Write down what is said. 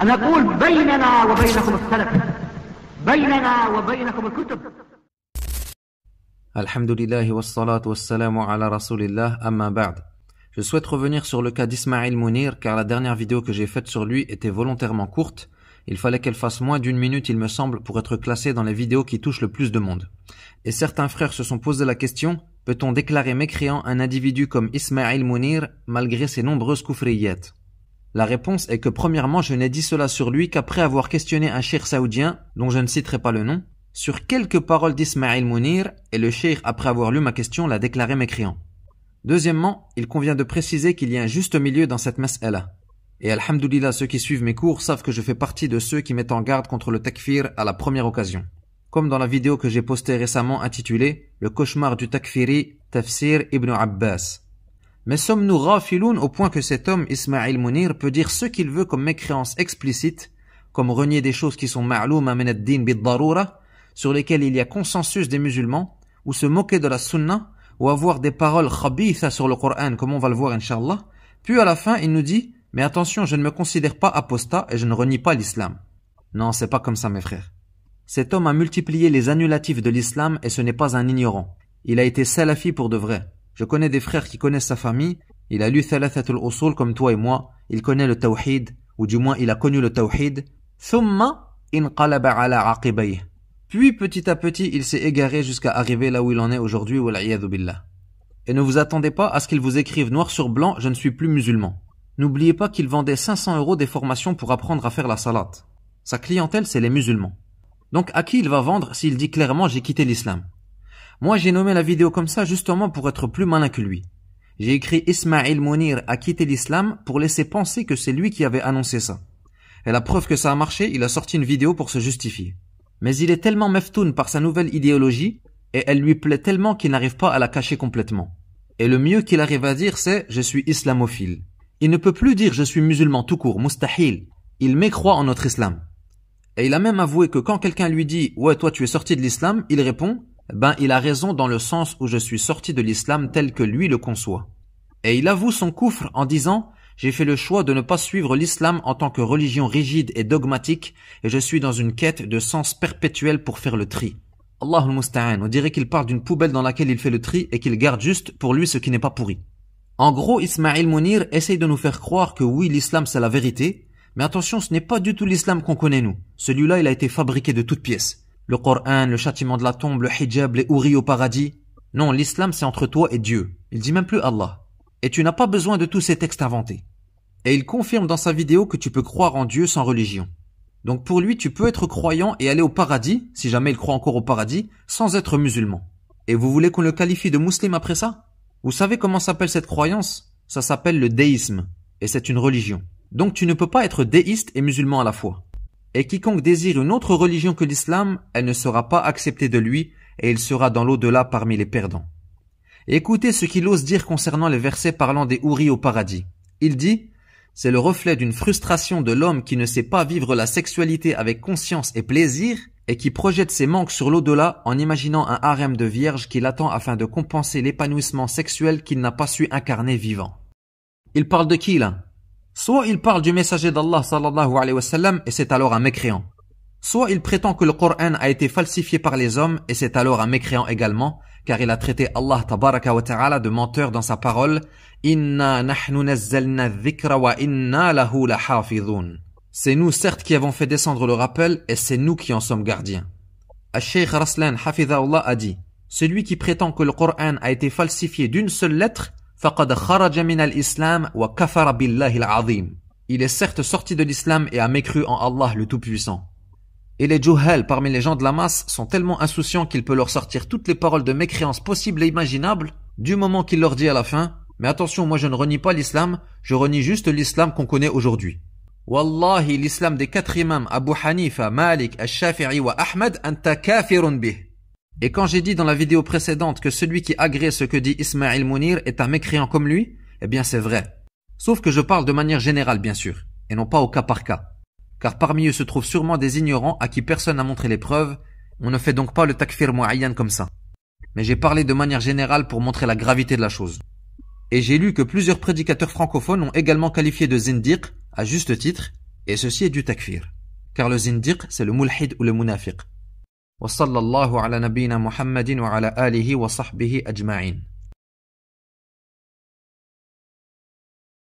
أنا أقول بيننا وبينكم السلف بيننا وبينكم الكتب. Alhamdulillah wa salatu wa salamu ala rasulillah amma ba'd. Je souhaite revenir sur le cas d'Ismaïl Mounir car la dernière vidéo que j'ai faite sur lui était volontairement courte. Il fallait qu'elle fasse moins d'une minute il me semble pour être classée dans les vidéos qui touchent le plus de monde. Et certains frères se sont posé la question, peut-on déclarer mécréant un individu comme Ismaïl Mounir malgré ses nombreuses koufriyat? La réponse est que premièrement je n'ai dit cela sur lui qu'après avoir questionné un cheikh saoudien, dont je ne citerai pas le nom, sur quelques paroles d'Ismaïl Mounir, et le cheikh après avoir lu ma question l'a déclaré mécréant. Deuxièmement, il convient de préciser qu'il y a un juste milieu dans cette mas'ala. Et alhamdoulilah, ceux qui suivent mes cours savent que je fais partie de ceux qui mettent en garde contre le takfir à la première occasion. Comme dans la vidéo que j'ai postée récemment intitulée « Le cauchemar du takfiri, Tafsir Ibn Abbas ». Mais sommes-nous ghafiloun au point que cet homme, Ismaïl Mounir, peut dire ce qu'il veut comme mécréance explicite, comme renier des choses qui sont ma'louma min ad-din bid-darura, sur lesquelles il y a consensus des musulmans, ou se moquer de la sunna, ou avoir des paroles khabitha sur le Coran, comme on va le voir inshallah. Puis à la fin, il nous dit « Mais attention, je ne me considère pas apostat et je ne renie pas l'islam. » Non, c'est pas comme ça mes frères. Cet homme a multiplié les annulatifs de l'islam et ce n'est pas un ignorant. Il a été salafi pour de vrai. Je connais des frères qui connaissent sa famille, il a lu Thalathatul Usul comme toi et moi, il connaît le tawhid, ou du moins il a connu le tawhid. Thumma inqalaba ala aqibayh. Puis petit à petit il s'est égaré jusqu'à arriver là où il en est aujourd'hui, wal'iyadhu billah. Et ne vous attendez pas à ce qu'il vous écrive noir sur blanc, je ne suis plus musulman. N'oubliez pas qu'il vendait 500 € des formations pour apprendre à faire la salat. Sa clientèle c'est les musulmans. Donc à qui il va vendre s'il dit clairement j'ai quitté l'islam? Moi j'ai nommé la vidéo comme ça justement pour être plus malin que lui. J'ai écrit Ismaïl Mounir a quitté l'islam pour laisser penser que c'est lui qui avait annoncé ça. Et la preuve que ça a marché, il a sorti une vidéo pour se justifier. Mais il est tellement meftoun par sa nouvelle idéologie et elle lui plaît tellement qu'il n'arrive pas à la cacher complètement. Et le mieux qu'il arrive à dire c'est « je suis islamophile ». Il ne peut plus dire « je suis musulman tout court », mustahil. Il mécroit en notre islam. Et il a même avoué que quand quelqu'un lui dit « ouais toi tu es sorti de l'islam », il répond « ben il a raison dans le sens où je suis sorti de l'islam tel que lui le conçoit. » Et il avoue son koufr en disant « j'ai fait le choix de ne pas suivre l'islam en tant que religion rigide et dogmatique et je suis dans une quête de sens perpétuel pour faire le tri. » Allahul Musta'an, on dirait qu'il parle d'une poubelle dans laquelle il fait le tri et qu'il garde juste pour lui ce qui n'est pas pourri. En gros, Ismaïl Mounir essaye de nous faire croire que oui, l'islam c'est la vérité, mais attention, ce n'est pas du tout l'islam qu'on connaît nous. Celui-là, il a été fabriqué de toutes pièces. Le Coran, le châtiment de la tombe, le hijab, les houris au paradis. Non, l'islam c'est entre toi et Dieu. Il dit même plus Allah. Et tu n'as pas besoin de tous ces textes inventés. Et il confirme dans sa vidéo que tu peux croire en Dieu sans religion. Donc pour lui, tu peux être croyant et aller au paradis, si jamais il croit encore au paradis, sans être musulman. Et vous voulez qu'on le qualifie de musulman après ça? Vous savez comment s'appelle cette croyance? Ça s'appelle le déisme. Et c'est une religion. Donc tu ne peux pas être déiste et musulman à la fois. Et quiconque désire une autre religion que l'islam, elle ne sera pas acceptée de lui et il sera dans l'au-delà parmi les perdants. Et écoutez ce qu'il ose dire concernant les versets parlant des houris au paradis. Il dit « C'est le reflet d'une frustration de l'homme qui ne sait pas vivre la sexualité avec conscience et plaisir et qui projette ses manques sur l'au-delà en imaginant un harem de vierges qui l'attend afin de compenser l'épanouissement sexuel qu'il n'a pas su incarner vivant. » Il parle de qui là? Soit il parle du messager d'Allah sallallahu alayhi wa sallam et c'est alors un mécréant. Soit il prétend que le Coran a été falsifié par les hommes et c'est alors un mécréant également, car il a traité Allah tabaraka wa ta'ala de menteur dans sa parole « Inna nahnu nazzalna dhikra wa inna lahu lahafidhun » C'est nous certes qui avons fait descendre le rappel et c'est nous qui en sommes gardiens. Al-Sheikh Raslan hafidhahullah a dit « Celui qui prétend que le Coran a été falsifié d'une seule lettre فَقَدْ خَرَجَ مِنَ الْإِسْلَامِ وَكَفَرَ بِاللَّهِ الْعَظِيمِ. Il est certes sorti de l'islam et a mécru en Allah le Tout-Puissant. Et les juhal parmi les gens de la masse sont tellement insouciants qu'il peut leur sortir toutes les paroles de mécréance possibles et imaginables du moment qu'il leur dit à la fin « Mais attention, moi je ne renie pas l'islam, je renie juste l'islam qu'on connaît aujourd'hui. » Wallahi, l'islam des 4 imams Abu Hanifa, Malik, Al-Shafi'i wa Ahmad anta kafirun bih. Et quand j'ai dit dans la vidéo précédente que celui qui agrée ce que dit Ismaïl Mounir est un mécréant comme lui, eh bien c'est vrai. Sauf que je parle de manière générale bien sûr, et non pas au cas par cas. Car parmi eux se trouvent sûrement des ignorants à qui personne n'a montré les preuves, on ne fait donc pas le takfir mu'ayyan comme ça. Mais j'ai parlé de manière générale pour montrer la gravité de la chose. Et j'ai lu que plusieurs prédicateurs francophones ont également qualifié de zindiq, à juste titre, Et ceci est du takfir. Car le zindiq, c'est le mulhid ou le munafiq. Wa sallallahu ala nabiyyina Muhammadin wa ala alihi wa sahbihi ajma'in.